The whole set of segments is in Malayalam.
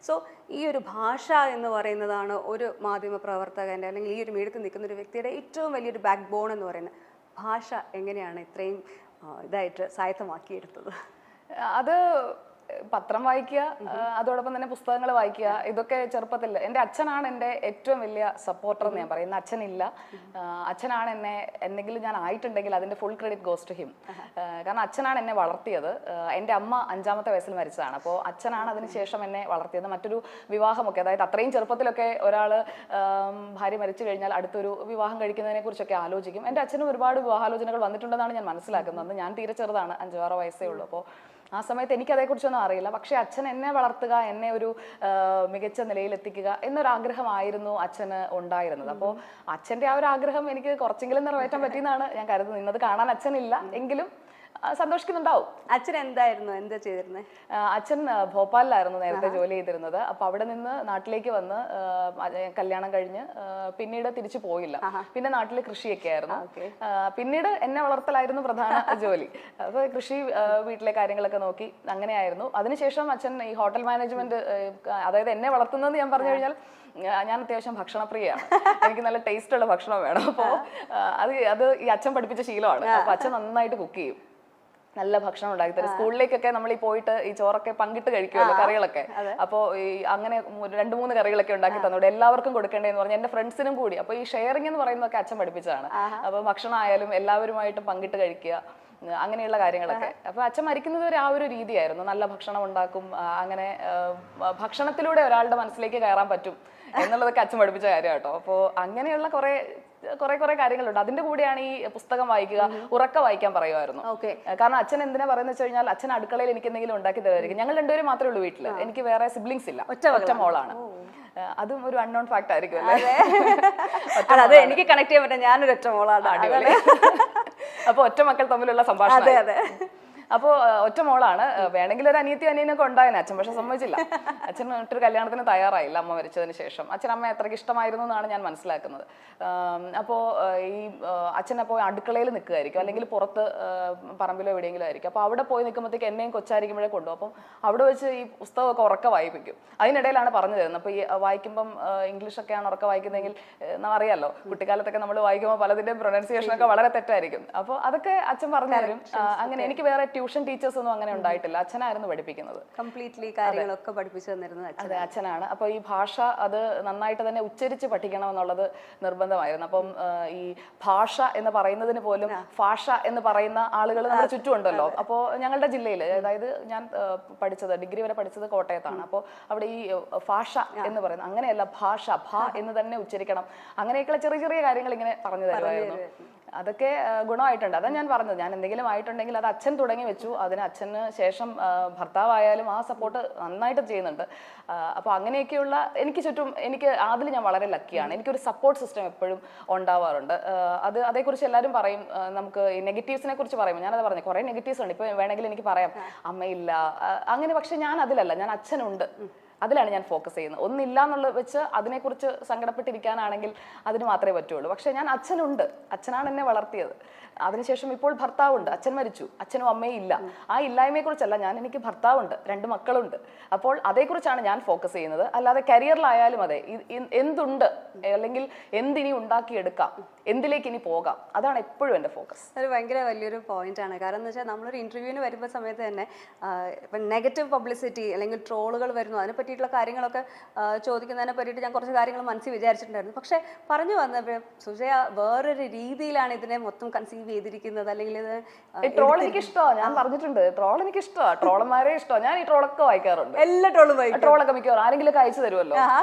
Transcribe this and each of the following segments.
സോ ഈ ഒരു ഭാഷ എന്ന് പറയുന്നതാണ് ഒരു മാധ്യമ പ്രവർത്തകൻ്റെ അല്ലെങ്കിൽ ഈ ഒരു മീഡിയത്തിൽ നിൽക്കുന്ന ഒരു വ്യക്തിയുടെ ഏറ്റവും വലിയൊരു ബാക്ക് ബോൺ എന്ന് പറയുന്നത്. ഭാഷ എങ്ങനെയാണ് ഇത്രയും ഇതായിട്ട് സ്വായത്തമാക്കിയെടുത്തത്? അത് പത്രം വായിക്കുക, അതോടൊപ്പം തന്നെ പുസ്തകങ്ങൾ വായിക്കുക, ഇതൊക്കെ ചെറുപ്പത്തിൽ എൻ്റെ അച്ഛനാണ് എൻ്റെ ഏറ്റവും വലിയ സപ്പോർട്ടർ എന്ന് ഞാൻ പറയുന്നത്. അച്ഛനില്ല, അച്ഛനാണ് എന്നെ എന്തെങ്കിലും ഞാൻ ആയിട്ടുണ്ടെങ്കിൽ അതിൻ്റെ full credit goes to him. കാരണം അച്ഛനാണ് എന്നെ വളർത്തിയത്. എൻ്റെ അമ്മ 5ാമത്തെ വയസ്സിൽ മരിച്ചതാണ്. അപ്പോൾ അച്ഛനാണ് അതിന് ശേഷം എന്നെ വളർത്തിയത്. മറ്റൊരു വിവാഹമൊക്കെ, അതായത് അത്രയും ചെറുപ്പത്തിലൊക്കെ ഒരാൾ ഭാര്യ മരിച്ചു കഴിഞ്ഞാൽ അടുത്തൊരു വിവാഹം കഴിക്കുന്നതിനെ കുറിച്ചൊക്കെ ആലോചിക്കും. എൻ്റെ അച്ഛനും ഒരുപാട് വിവാഹാലോചനകൾ വന്നിട്ടുണ്ടെന്നാണ് ഞാൻ മനസ്സിലാക്കുന്നത്. ഞാൻ തീരെ ചെറുതാണ്, 5-6 വയസ്സേ ഉള്ളൂ. അപ്പോൾ ആ സമയത്ത് എനിക്കതേക്കുറിച്ചൊന്നും അറിയില്ല. പക്ഷെ അച്ഛൻ എന്നെ വളർത്തുക, എന്നെ ഒരു മികച്ച നിലയിലെത്തിക്കുക എന്നൊരാഗ്രഹമായിരുന്നു അച്ഛന് ഉണ്ടായിരുന്നത്. അപ്പോൾ അച്ഛൻ്റെ ആ ഒരു ആഗ്രഹം എനിക്ക് കുറച്ചെങ്കിലും നിറവേറ്റാൻ പറ്റിയെന്നാണ് ഞാൻ കരുതുന്നത്. ഇന്നത് കാണാൻ അച്ഛനില്ല എങ്കിലും സന്തോഷിക്കുന്നുണ്ടാവും. അച്ഛൻ എന്താ ചെയ്തിരുന്നത്? അച്ഛൻ ഭോപ്പാലിലായിരുന്നു നേരത്തെ ജോലി ചെയ്തിരുന്നത്. അപ്പൊ അവിടെ നിന്ന് നാട്ടിലേക്ക് വന്ന് കല്യാണം കഴിഞ്ഞ് പിന്നീട് തിരിച്ചു പോയില്ല. പിന്നെ നാട്ടില് കൃഷിയൊക്കെ ആയിരുന്നു. പിന്നീട് എന്നെ വളർത്തലായിരുന്നു പ്രധാന ജോലി. അപ്പൊ കൃഷി, വീട്ടിലെ കാര്യങ്ങളൊക്കെ നോക്കി അങ്ങനെയായിരുന്നു. അതിനുശേഷം അച്ഛൻ ഈ ഹോട്ടൽ മാനേജ്മെന്റ്, അതായത് എന്നെ വളർത്തുന്നത് ഞാൻ പറഞ്ഞു കഴിഞ്ഞാൽ ഞാൻ അത്യാവശ്യം ഭക്ഷണപ്രിയയാണ്. എനിക്ക് നല്ല ടേസ്റ്റ് ഉള്ള ഭക്ഷണം വേണം. അപ്പോൾ അത് ഈ അച്ഛൻ പഠിപ്പിച്ച ശീലമാണ്. അപ്പൊ അച്ഛൻ നന്നായിട്ട് കുക്ക് ചെയ്യും, നല്ല ഭക്ഷണം ഉണ്ടാക്കി തരും. സ്കൂളിലേക്കൊക്കെ നമ്മൾ ഈ പോയിട്ട് ഈ ചോറൊക്കെ പങ്കിട്ട് കഴിക്കുമല്ലോ, കറികളൊക്കെ. അപ്പോൾ ഈ അങ്ങനെ 2-3 കറികളൊക്കെ ഉണ്ടാക്കി തന്നോടെ എല്ലാവർക്കും കൊടുക്കേണ്ടതെന്ന് പറഞ്ഞാൽ എൻ്റെ ഫ്രണ്ട്സിനും കൂടി. അപ്പോൾ ഈ ഷെയറിംഗ് എന്ന് പറയുന്നതൊക്കെ അച്ഛൻ പഠിപ്പിച്ചതാണ്. അപ്പോൾ ഭക്ഷണം ആയാലും എല്ലാവരുമായിട്ട് പങ്കിട്ട് കഴിക്കുക, അങ്ങനെയുള്ള കാര്യങ്ങളൊക്കെ. അപ്പൊ അച്ഛൻ മരിക്കുന്നത് വരെ ആ ഒരു രീതിയായിരുന്നു. നല്ല ഭക്ഷണം ഉണ്ടാക്കും, അങ്ങനെ ഭക്ഷണത്തിലൂടെ ഒരാളുടെ മനസ്സിലേക്ക് കയറാൻ പറ്റും എന്നുള്ളതൊക്കെ അച്ഛൻ പഠിപ്പിച്ച കാര്യം കേട്ടോ. അപ്പോൾ അങ്ങനെയുള്ള കുറെ കാര്യങ്ങളുണ്ട്. അതിന്റെ കൂടെയാണ് ഈ പുസ്തകം വായിക്കുക, ഉറക്ക വായിക്കാൻ പറയുമായിരുന്നു. കാരണം അച്ഛൻ എന്തിനാ പറയുന്നത് വെച്ച് കഴിഞ്ഞാൽ അച്ഛൻ അടുക്കളയിൽ എനിക്ക് എന്തെങ്കിലും ഉണ്ടാക്കി തരുമായിരിക്കും. ഞങ്ങൾ 2 പേരും മാത്രമേ ഉള്ളൂ വീട്ടില്. എനിക്ക് വേറെ സിബ്ലിങ്സ് ഇല്ല, ഒറ്റ മോളാണ്. അതും ഒരു അൺനോൺ ഫാക്ട് ആയിരിക്കും അല്ലേ? അത് എനിക്ക് കണക്ട് ചെയ്യാൻ പറ്റാം, ഞാനൊരു ഒറ്റ മോളാണ്. അപ്പൊ ഒറ്റ മക്കൾ തമ്മിലുള്ള സംഭാഷണം. അപ്പോൾ ഒറ്റ മോളാണ്. വേണമെങ്കിൽ ഒരു അനിയനൊക്കെ ഉണ്ടായിരുന്നു അച്ഛൻ, പക്ഷെ സമ്മതിച്ചില്ല. അച്ഛൻ മറ്റൊരു കല്യാണത്തിന് തയ്യാറായില്ല അമ്മ മരിച്ചതിന് ശേഷം. അമ്മ അത്രയ്ക്ക് ഇഷ്ടമായിരുന്നു എന്നാണ് ഞാൻ മനസ്സിലാക്കുന്നത്. അപ്പോൾ ഈ അച്ഛനപ്പോൾ അടുക്കളയിൽ നിൽക്കുമായിരിക്കും, അല്ലെങ്കിൽ പുറത്ത് പറമ്പിലോ എവിടെയെങ്കിലും ആയിരിക്കും. അപ്പോൾ അവിടെ പോയി നിൽക്കുമ്പോഴത്തേക്ക് എന്നെയും കൊച്ചായിരിക്കുമ്പോഴേ കൊണ്ടുപോകും. അപ്പം അവിടെ വെച്ച് ഈ പുസ്തകമൊക്കെ ഉറക്ക വായിപ്പിക്കും. അതിനിടയിലാണ് പറഞ്ഞു തരുന്നത്. അപ്പോൾ ഈ വായിക്കുമ്പം ഇംഗ്ലീഷൊക്കെയാണ് ഉറക്ക വായിക്കുന്നതെങ്കിൽ അറിയാമല്ലോ, കുട്ടിക്കാലത്തൊക്കെ നമ്മൾ വായിക്കുമ്പോൾ പലതിൻ്റെയും പ്രൊനൗൺസിയേഷനൊക്കെ വളരെ തെറ്റായിരിക്കും. അപ്പോൾ അതൊക്കെ അച്ഛൻ പറഞ്ഞു തരും. അങ്ങനെ എനിക്ക് വേറെ ട്യൂഷൻ ടീച്ചേഴ്സ് ഒന്നും അങ്ങനെ ഉണ്ടായിട്ടില്ല. അച്ഛനായിരുന്നു പഠിപ്പിക്കുന്നത്. കംപ്ലീറ്റ്ലി കാര്യങ്ങളൊക്കെ പഠിപ്പിച്ചു തന്നിരുന്നത് അതെ, അച്ഛനാണ്. അപ്പൊ ഈ ഭാഷ അത് നന്നായിട്ട് തന്നെ ഉച്ചരിച്ച് പഠിക്കണം എന്നുള്ളത് നിർബന്ധമായിരുന്നു. അപ്പം ഈ ഭാഷ എന്ന് പറയുന്നതിന് പോലും ഭാഷ എന്ന് പറയുന്ന ആളുകൾ നമ്മുടെ ചുറ്റുമുണ്ടല്ലോ. അപ്പോൾ ഞങ്ങളുടെ ജില്ലയിൽ, അതായത് ഞാൻ പഠിച്ചത് ഡിഗ്രി വരെ പഠിച്ചത് കോട്ടയത്താണ്. അപ്പോൾ അവിടെ ഈ ഭാഷ എന്ന് പറയുന്നത് അങ്ങനെയല്ല, ഭാഷ, ഭ എന്ന് തന്നെ ഉച്ചരിക്കണം. അങ്ങനെയൊക്കെയുള്ള ചെറിയ കാര്യങ്ങൾ ഇങ്ങനെ പറഞ്ഞു തരുമായിരുന്നു. അതൊക്കെ ഗുണമായിട്ടുണ്ട്. അതാ ഞാൻ പറഞ്ഞത്, ഞാൻ എന്തെങ്കിലും ആയിട്ടുണ്ടെങ്കിൽ അത് അച്ഛൻ തുടങ്ങി വെച്ചു. അതിന് അച്ഛന് ശേഷം ഭർത്താവായാലും ആ സപ്പോർട്ട് നന്നായിട്ട് ചെയ്യുന്നുണ്ട്. അപ്പോൾ അങ്ങനെയൊക്കെയുള്ള എനിക്ക് ചുറ്റും, അതിൽ ഞാൻ വളരെ ലക്കിയാണ്. എനിക്കൊരു സപ്പോർട്ട് സിസ്റ്റം എപ്പോഴും ഉണ്ടാവാറുണ്ട്. അതേക്കുറിച്ച് എല്ലാവരും പറയും, നമുക്ക് ഈ നെഗറ്റീവ്സിനെ കുറിച്ച് പറയുമ്പോൾ ഞാനത് പറഞ്ഞു, കുറേ നെഗറ്റീവ്സ് ഉണ്ട്. ഇപ്പോൾ വേണമെങ്കിൽ എനിക്ക് പറയാം അമ്മയില്ല അങ്ങനെ, പക്ഷെ ഞാൻ അതിലല്ല, ഞാൻ അച്ഛനുണ്ട്, അതിലാണ് ഞാൻ ഫോക്കസ് ചെയ്യുന്നത്. ഒന്നില്ല എന്നുള്ളത് വെച്ച് അതിനെക്കുറിച്ച് സങ്കടപ്പെട്ടിരിക്കാനാണെങ്കിൽ അതിന് മാത്രമേ പറ്റുള്ളൂ. പക്ഷെ ഞാൻ അച്ഛനുണ്ട്, അച്ഛനാണ് എന്നെ വളർത്തിയത്. അതിനുശേഷം ഇപ്പോൾ ഭർത്താവുണ്ട്, അച്ഛൻ മരിച്ചു, അച്ഛനും അമ്മയും ഇല്ല. ആ ഇല്ലായ്മയെ കുറിച്ചല്ല, എനിക്ക് ഭർത്താവുണ്ട്, 2 മക്കളുണ്ട്. അപ്പോൾ അതേക്കുറിച്ചാണ് ഞാൻ ഫോക്കസ് ചെയ്യുന്നത്. അല്ലാതെ കരിയറിലായാലും അതെ, എന്തുണ്ട് അല്ലെങ്കിൽ എന്തിനി ഉണ്ടാക്കിയെടുക്കാം, എന്തിലേക്ക് ഇനി പോകാം, അതാണ് എപ്പോഴും എൻ്റെ ഫോക്കസ്. അത് ഭയങ്കര വലിയൊരു പോയിന്റ് ആണ്. കാരണം എന്ന് വെച്ചാൽ നമ്മളൊരു ഇന്റർവ്യൂവിന് വരുമ്പോൾ സമയത്ത് തന്നെ ഇപ്പം നെഗറ്റീവ് പബ്ലിസിറ്റി അല്ലെങ്കിൽ ട്രോളുകൾ വരുന്നു, അതിനെ പറ്റിയിട്ടുള്ള കാര്യങ്ങളൊക്കെ ചോദിക്കുന്നതിനെ പറ്റിയിട്ട് ഞാൻ കുറച്ച് കാര്യങ്ങൾ മനസ്സിൽ വിചാരിച്ചിട്ടുണ്ടായിരുന്നു. പക്ഷെ പറഞ്ഞു വന്നപ്പോൾ സുജയ വേറൊരു രീതിയിലാണ് ഇതിനെ മൊത്തം കൺസീവ് ചെയ്തിരിക്കുന്നത്. അല്ലെങ്കിൽ ട്രോൾ എനിക്ക് ഇഷ്ടമാണ്, ഞാൻ പറഞ്ഞിട്ടുണ്ട്. ട്രോൾ എനിക്ക് ഇഷ്ടമാണ്, ട്രോളന്മാരെ ഇഷ്ടമാണ്. ഞാൻ ഈ ട്രോളൊക്കെ വായിക്കാറുണ്ട്, എല്ലാ ട്രോളും വായിക്കും. ട്രോളൊക്കെ മിക്കവാറും ആരെങ്കിലും അയച്ചു തരുമല്ലോ.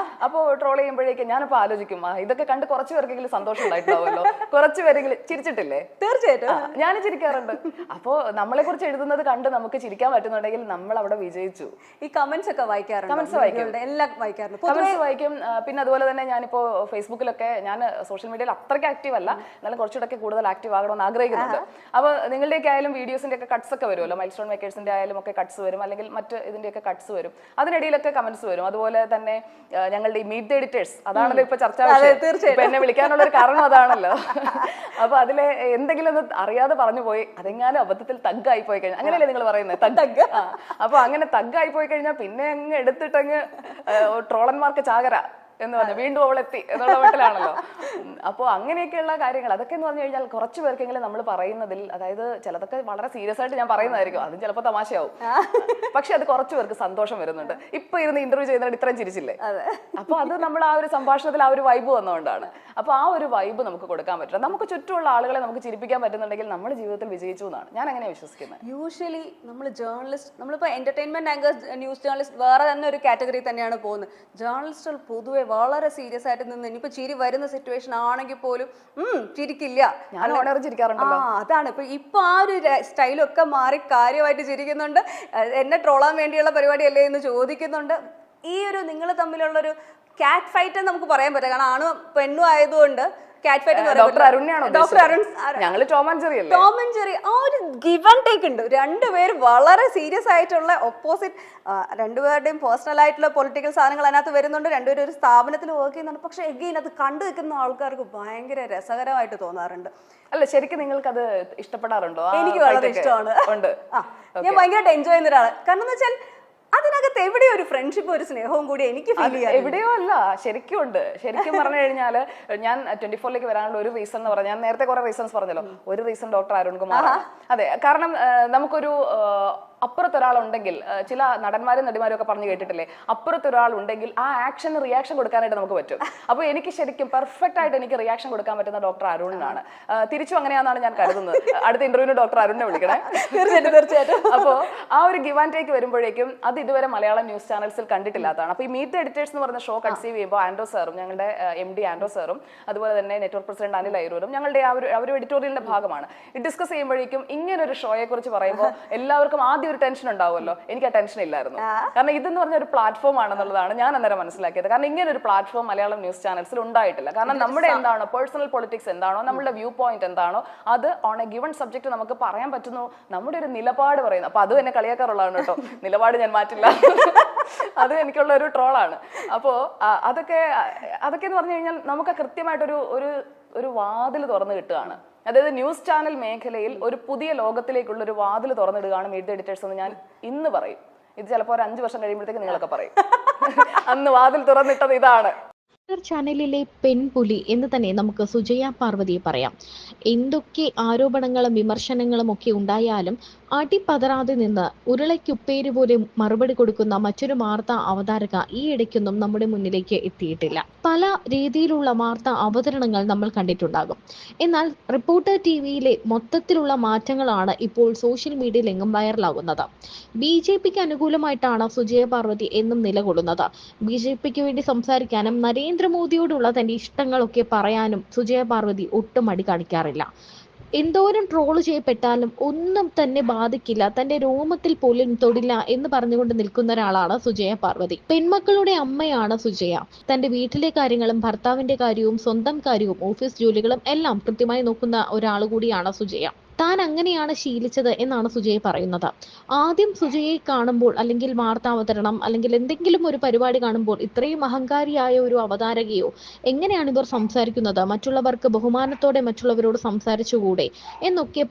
അപ്പോൾ ട്രോൾ ചെയ്യുമ്പോഴേക്കും ഞാനിപ്പോൾ ആലോചിക്കും, ഇതൊക്കെ കണ്ട് കുറച്ച് പേർക്കെങ്കിലും സന്തോഷം ഉണ്ടായിട്ടുണ്ടാവുമല്ലോ, കുറച്ച് പേരെങ്കിലും ചിരിച്ചിട്ടില്ലേ? തീർച്ചയായിട്ടും ഞാനും ചിരിക്കാറുണ്ട്. അപ്പോൾ നമ്മളെ കുറിച്ച് എഴുതുന്നത് കണ്ട് നമുക്ക് ചിരിക്കാൻ പറ്റുന്നുണ്ടെങ്കിൽ നമ്മൾ അവിടെ വിജയിച്ചു. ഈ കമന്റ്സ് ഒക്കെ വായിക്കാറുണ്ട്? കമന്റ്സ് വായിക്കും, എല്ലാം വായിക്കാറുണ്ട്, കമന്റ്സ് വായിക്കും. പിന്നെ അതുപോലെ തന്നെ ഞാനിപ്പോൾ ഫേസ്ബുക്കിലൊക്കെ, ഞാൻ സോഷ്യൽ മീഡിയയിൽ അത്രയ്ക്ക് ആക്റ്റീവ് അല്ല, എന്നാലും കുറച്ചുകൂടെ കൂടുതൽ ആക്റ്റീവ് ആകണമെന്ന് ആഗ്രഹിക്കുന്നുണ്ട്. അപ്പോൾ നിങ്ങളുടെയൊക്കെ ആയാലും വീഡിയോസിന്റെ ഒക്കെ കട്ട്സ് ഒക്കെ വരുമല്ലോ, മൈൽ സ്റ്റോൺ മേക്കേഴ്സിന്റെ ആയാലും ഒക്കെ കട്ട്സ് വരും, അല്ലെങ്കിൽ മറ്റ് ഇതിന്റെയൊക്കെ കട്ട്സ് വരും. അതിനിടയിലൊക്കെ കമന്റ്സ് വരും. അതുപോലെ തന്നെ ഞങ്ങളുടെ ഈ മീറ്റ് ദ എഡിറ്റേഴ്സ്, അതാണല്ലോ ഇപ്പൊ ചർച്ചാ വിഷയം. ഇപ്പൊ എന്നെ വിളിക്കാനുള്ള ഒരു കാരണം അതാണല്ലോ. അപ്പൊ അതിലെ എന്തെങ്കിലും ഒന്ന് അറിയാതെ പറഞ്ഞു പോയി, അതെങ്ങാനും അബദ്ധത്തിൽ തഗ്ഗായി പോയി കഴിഞ്ഞാൽ, അങ്ങനെയല്ലേ നിങ്ങൾ പറയുന്നത്, തഗ്. അപ്പൊ അങ്ങനെ തഗ്ഗായി പോയി കഴിഞ്ഞാൽ പിന്നെ അങ്ങ് എടുത്തിട്ട് അവരങ്ങ് ട്രോളന്മാർക്ക് ചാകര എന്ന് പറഞ്ഞു, വീണ്ടും അവളെത്തി എന്നുള്ള മട്ടിലാണല്ലോ. അപ്പോൾ അങ്ങനെയൊക്കെയുള്ള കാര്യങ്ങൾ അതൊക്കെ എന്ന് പറഞ്ഞു കഴിഞ്ഞാൽ കുറച്ച് പേർക്കെങ്കിലും നമ്മൾ പറയുന്നതിൽ, അതായത് ചിലതൊക്കെ വളരെ സീരിയസ് ആയിട്ട് ഞാൻ പറയുന്നതായിരിക്കും, അതും ചിലപ്പോൾ തമാശയാവും, പക്ഷെ അത് കുറച്ച് പേർക്ക് സന്തോഷം വരുന്നുണ്ട്. ഇപ്പൊ ഇരുന്ന് ഇന്റർവ്യൂ ചെയ്യുന്നവർ ഇത്രയും ചിരിച്ചില്ലേ, അപ്പൊ അത് നമ്മൾ ആ ഒരു സംഭാഷണത്തിൽ ആ ഒരു വൈബ് വന്നുകൊണ്ടാണ്. അപ്പൊ ആ ഒരു വൈബ് നമുക്ക് കൊടുക്കാൻ പറ്റില്ല. നമുക്ക് ചുറ്റുമുള്ള ആളുകളെ നമുക്ക് ചിരിപ്പിക്കാൻ പറ്റുന്നുണ്ടെങ്കിൽ നമ്മൾ ജീവിതത്തിൽ വിജയിച്ചു എന്നാണ് ഞാൻ അങ്ങനെ വിശ്വസിക്കുന്നത്. യൂഷ്വലി നമ്മൾ ജേർണലിസ്റ്റ്, നമ്മളിപ്പോൾ എന്റർടൈൻമെന്റ് ആങ്കർ, ന്യൂസ് ജേർണലിസ്റ്റ് വേറെ തന്നെ ഒരു കാറ്റഗറി തന്നെയാണ് പോകുന്നത്. ജേർണലിസ്റ്റുകൾ പൊതുവെ വളരെ സീരിയസ് ആയിട്ട് നിന്ന് ഇനിയിപ്പോ ചിരി വരുന്ന സിറ്റുവേഷൻ ആണെങ്കിൽ പോലും ചിരിക്കില്ല. ഞാൻ ഓണർ ചിരിക്കാറുണ്ടല്ലോ. അതാണ് ഇപ്പൊ ആ ഒരു സ്റ്റൈലൊക്കെ മാറി കാര്യമായിട്ട് ചിരിക്കുന്നുണ്ട്. എന്നെ ട്രോളാൻ വേണ്ടിയുള്ള പരിപാടിയല്ലേ എന്ന് ചോദിക്കുന്നുണ്ട്. ഈ ഒരു നിങ്ങൾ തമ്മിലുള്ളൊരു കാറ്റ് ഫൈറ്റ് എന്ന് നമുക്ക് പറയാൻ പറ്റില്ല, കാരണം ആണും പെണ്ണും ആയതുകൊണ്ട് കാറ്റ് ഫൈറ്റ്. ഡോക്ടർ അരുണിയാണോ? ഡോക്ടർ അരുൺ, ഞങ്ങൾ ടോം ആൻഡ് ജെറി അല്ലേ? Tom and Jerry. ആ ഒരു ഗിവ് ആൻഡ് ടേക്ക് ഉണ്ട്. രണ്ടുപേരും വളരെ സീരിയസ് ആയിട്ടുള്ള ഓപ്പോസിറ്റ്, രണ്ടുപേരുടെയും പേഴ്സണൽ ആയിട്ടുള്ള പൊളിറ്റിക്കൽ സാധനങ്ങൾ അതിനകത്ത് വരുന്നുണ്ട്. രണ്ടുപേരും ഒരു സ്ഥാപനത്തിൽ വർക്ക് ചെയ്യുന്നുണ്ട്. പക്ഷെ എഗെയിൻ അത് കണ്ടു നിൽക്കുന്ന ആൾക്കാർക്ക് ഭയങ്കര രസകരമായിട്ട് തോന്നാറുണ്ട്. അല്ല, ശരിക്കും നിങ്ങൾക്ക് അത് ഇഷ്ടപ്പെടാറുണ്ടോ? എനിക്ക് വളരെ ഇഷ്ടമാണ്. ഞാൻ ഭയങ്കരമായിട്ട് എൻജോയ് ചെയ്യുന്ന ഒരാളാണ്. കാരണം എന്ന് വെച്ചാൽ അതിനകത്ത് എവിടെയോ ഒരു ഫ്രണ്ട്ഷിപ്പ്, ഒരു സ്നേഹവും കൂടി എനിക്ക് ഫീൽ ചെയ്യാം. എവിടെയോ അല്ല, ശരിക്കും ഉണ്ട്. ശരിക്കും പറഞ്ഞു കഴിഞ്ഞാൽ ഞാൻ 24ലേക്ക് വരാനുള്ള ഒരു റീസൺ എന്ന് പറഞ്ഞാൽ, ഞാൻ നേരത്തെ കുറെ റീസൺസ് പറഞ്ഞല്ലോ. ഒരു റീസൺ ഡോക്ടർ അരുൺകുമാർ. അതെ, കാരണം നമുക്കൊരു അപ്പുറത്തൊരാളുണ്ടെങ്കിൽ, ചില നടന്മാരും നടിമാരും ഒക്കെ പറഞ്ഞു കേട്ടിട്ടില്ലേ, അപ്പുറത്തൊരാളുണ്ടെങ്കിൽ ആ ആക്ഷന് റിയാക്ഷൻ കൊടുക്കാനായിട്ട് നമുക്ക് പറ്റും. അപ്പോൾ എനിക്ക് ശരിക്കും പെർഫെക്റ്റ് ആയിട്ട് എനിക്ക് റിയാക്ഷൻ കൊടുക്കാൻ പറ്റുന്ന ഡോക്ടർ അരുണിനാണ്. തിരിച്ചും അങ്ങനെയാണെന്നാണ് ഞാൻ കരുതുന്നത്. അടുത്ത ഇന്റർവ്യൂവിന് ഡോക്ടർ അരുണിനെ വിളിക്കണേ. തീർച്ചയായിട്ടും. അപ്പോൾ ആ ഒരു ഗിവ് ആൻഡ് ടേക്ക് വരുമ്പോഴേക്കും അത് ഇതുവരെ മലയാളം ന്യൂസ് ചാനൽസിൽ കണ്ടിട്ടില്ലാത്തതാണ്. അപ്പോൾ ഈ മീറ്റ് ദ എഡിറ്റേഴ്സ് എന്ന് പറഞ്ഞ ഷോ കൺസീവ് ചെയ്യുമ്പോൾ ആൻഡ്രോ സാറും, ഞങ്ങളുടെ MD ആൻഡ്രോ സാറും, അതുപോലെ തന്നെ നെറ്റ്വർക്ക് പ്രസിഡന്റ് അനിൽ അയ്യൂരും ഞങ്ങളുടെ ആ ഒരു എഡിറ്റോറിയലിന്റെ ഭാഗമാണ്. ഡിസ്കസ് ചെയ്യുമ്പോഴേക്കും ഇങ്ങനൊരു ഷോയെ കുറിച്ച് പറയുമ്പോൾ എല്ലാവർക്കും ആദ്യം ഒരു ടെൻഷൻ ഉണ്ടാവുമല്ലോ. എനിക്ക് ആ ടെൻഷൻ ഇല്ലായിരുന്നു. കാരണം ഇതെന്ന് പറഞ്ഞ ഒരു പ്ലാറ്റ്ഫോം ആണെന്നുള്ളതാണ് ഞാൻ അന്നേരം മനസ്സിലാക്കിയത്. കാരണം ഇങ്ങനെ ഒരു പ്ലാറ്റ്ഫോം മലയാളം ന്യൂസ് ചാനൽസിൽ ഉണ്ടായിട്ടില്ല. കാരണം നമ്മുടെ എന്താണോ പേഴ്സണൽ പൊളിറ്റിക്സ് എന്താണോ, നമ്മുടെ വ്യൂ പോയിന്റ് എന്താണോ, അത് ഓൺ എ ഗിവൺ സബ്ജക്ട് നമുക്ക് പറയാൻ പറ്റുന്നു. നമ്മുടെ ഒരു നിലപാട് പറയുന്നു. അപ്പൊ അതും എന്നെ കളിയാക്കാറുള്ളതാണ് കേട്ടോ. നിലപാട് ഞാൻ മാറ്റില്ല, അത് എനിക്കുള്ള ഒരു ട്രോളാണ്. അപ്പോ അതൊക്കെ എന്ന് പറഞ്ഞു കഴിഞ്ഞാൽ നമുക്ക് കൃത്യമായിട്ടൊരു ഒരു വാതിൽ തുറന്നു കിട്ടുകയാണ്. അതായത് ന്യൂസ് ചാനൽ മേഖലയിൽ ഒരു പുതിയ ലോകത്തിലേക്കുള്ള ഒരു വാതിൽ തുറന്നിടുകയാണ് മീറ്റ് ദ എഡിറ്റേഴ്സ് എന്ന് ഞാൻ ഇന്ന് പറയും. ഇത് ചിലപ്പോൾ ഒരു 5 വർഷം കഴിയുമ്പോഴത്തേക്ക് നിങ്ങളൊക്കെ പറയും അന്ന് വാതിൽ തുറന്നിട്ടത് ഇതാണ്. ചാനലിലെ പെൺപുലി എന്ന് തന്നെ നമുക്ക് സുജയ പാർവതിയെ പറയാം. എന്തൊക്കെ ആരോപണങ്ങളും വിമർശനങ്ങളും ഒക്കെ ഉണ്ടായാലും അടിപതറാതെ നിന്ന് ഉരുളയ്ക്കുപ്പേര് പോലെ മറുപടി കൊടുക്കുന്ന മറ്റൊരു വാർത്താ അവതാരക ഈ ഇടയ്ക്കൊന്നും നമ്മുടെ മുന്നിലേക്ക് എത്തിയിട്ടില്ല. പല രീതിയിലുള്ള വാർത്താ അവതരണങ്ങൾ നമ്മൾ കണ്ടിട്ടുണ്ടാകും. എന്നാൽ റിപ്പോർട്ടർ TVയിലെ മൊത്തത്തിലുള്ള മാറ്റങ്ങളാണ് ഇപ്പോൾ സോഷ്യൽ മീഡിയയിലെങ്ങും വൈറലാകുന്നത്. BJPക്ക് അനുകൂലമായിട്ടാണ് സുജയ പാർവതി എന്നും നിലകൊള്ളുന്നത്. BJPക്ക് വേണ്ടി സംസാരിക്കാനും നരേന്ദ്രമോദിയോടുള്ള തന്റെ ഇഷ്ടങ്ങളൊക്കെ പറയാനും സുജയ പാർവതി ഒട്ടും മടി കാണിക്കാറില്ല. എന്തോരം ട്രോള് ചെയ്യപ്പെട്ടാലും ഒന്നും തന്നെ ബാധിക്കില്ല, തന്റെ രോമത്തിൽ പോലും തൊടില്ല എന്ന് പറഞ്ഞുകൊണ്ട് നിൽക്കുന്ന ഒരാളാണ് സുജയ പാർവതി. പെൺമക്കളുടെ അമ്മയാണ് സുജയ. തന്റെ വീട്ടിലെ കാര്യങ്ങളും ഭർത്താവിന്റെ കാര്യവും സ്വന്തം കാര്യവും ഓഫീസ് ജോലികളും എല്ലാം കൃത്യമായി നോക്കുന്ന ഒരാൾ കൂടിയാണ് സുജയ. താൻ അങ്ങനെയാണ് ശീലിച്ചത് എന്നാണ് സുജയ പറയുന്നത്. ആദ്യം സുജയെ കാണുമ്പോൾ, അല്ലെങ്കിൽ വാർത്താവതരണം അല്ലെങ്കിൽ എന്തെങ്കിലും ഒരു പരിപാടി കാണുമ്പോൾ ഇത്രയും അഹങ്കാരിയായ ഒരു അവതാരകയോ, എങ്ങനെയാണ് ഇവർ സംസാരിക്കുന്നത്, മറ്റുള്ളവർക്ക് ബഹുമാനത്തോടെ മറ്റുള്ളവരോട് സംസാരിച്ചുകൂടെ എന്നൊക്കെ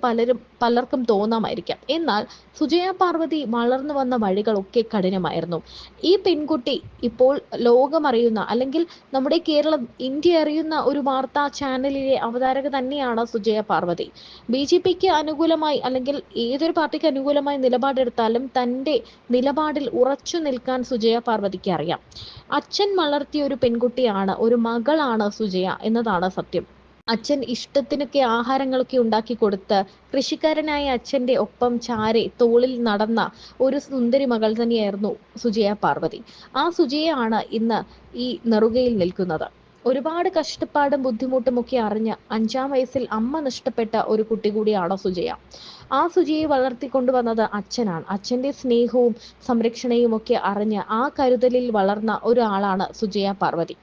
പലർക്കും തോന്നാമായിരിക്കാം. എന്നാൽ സുജയ പാർവതി വളർന്നു വന്ന വഴികളൊക്കെ കഠിനമായിരുന്നു. ഈ പെൺകുട്ടി ഇപ്പോൾ ലോകമറിയുന്ന, അല്ലെങ്കിൽ നമ്മുടെ കേരളം, ഇന്ത്യ അറിയുന്ന ഒരു വാർത്താ ചാനലിലെ അവതാരക തന്നെയാണ് സുജയ പാർവതി. BJPക്ക് അനുകൂലമായി അല്ലെങ്കിൽ ഏതൊരു പാർട്ടിക്ക് അനുകൂലമായി നിലപാടെടുത്താലും തന്റെ നിലപാടിൽ ഉറച്ചു നിൽക്കാൻ സുജയ പാർവതിക്ക് അറിയാം. അച്ഛൻ വളർത്തിയ ഒരു പെൺകുട്ടിയാണ്, ഒരു മകളാണ് സുജയ എന്നതാണ് സത്യം. അച്ഛൻ ഇഷ്ടത്തിനൊക്കെ ആഹാരങ്ങളൊക്കെ ഉണ്ടാക്കി കൊടുത്ത് കൃഷിക്കാരനായ അച്ഛന്റെ ഒപ്പം ചാരെ തോളിൽ നടന്ന ഒരു സുന്ദരി മകൾ തന്നെയായിരുന്നു സുജയ പാർവതി. ആ സുജയാണ് ഇന്ന് ഈ നെറുകയിൽ നിൽക്കുന്നത്. ഒരുപാട് കഷ്ടപ്പാടും ബുദ്ധിമുട്ടും ഒക്കെ അറിഞ്ഞ് 5-ാം വയസ്സിൽ അമ്മ നഷ്ടപ്പെട്ട ഒരു കുട്ടി കൂടിയാണ് സുജയ. ആ സുജയെ വളർത്തിക്കൊണ്ടുവന്നത് അച്ഛനാണ്. അച്ഛന്റെ സ്നേഹവും സംരക്ഷണയും ഒക്കെ അറിഞ്ഞ് ആ കരുതലിൽ വളർന്ന ഒരാളാണ് സുജയ പാർവതി.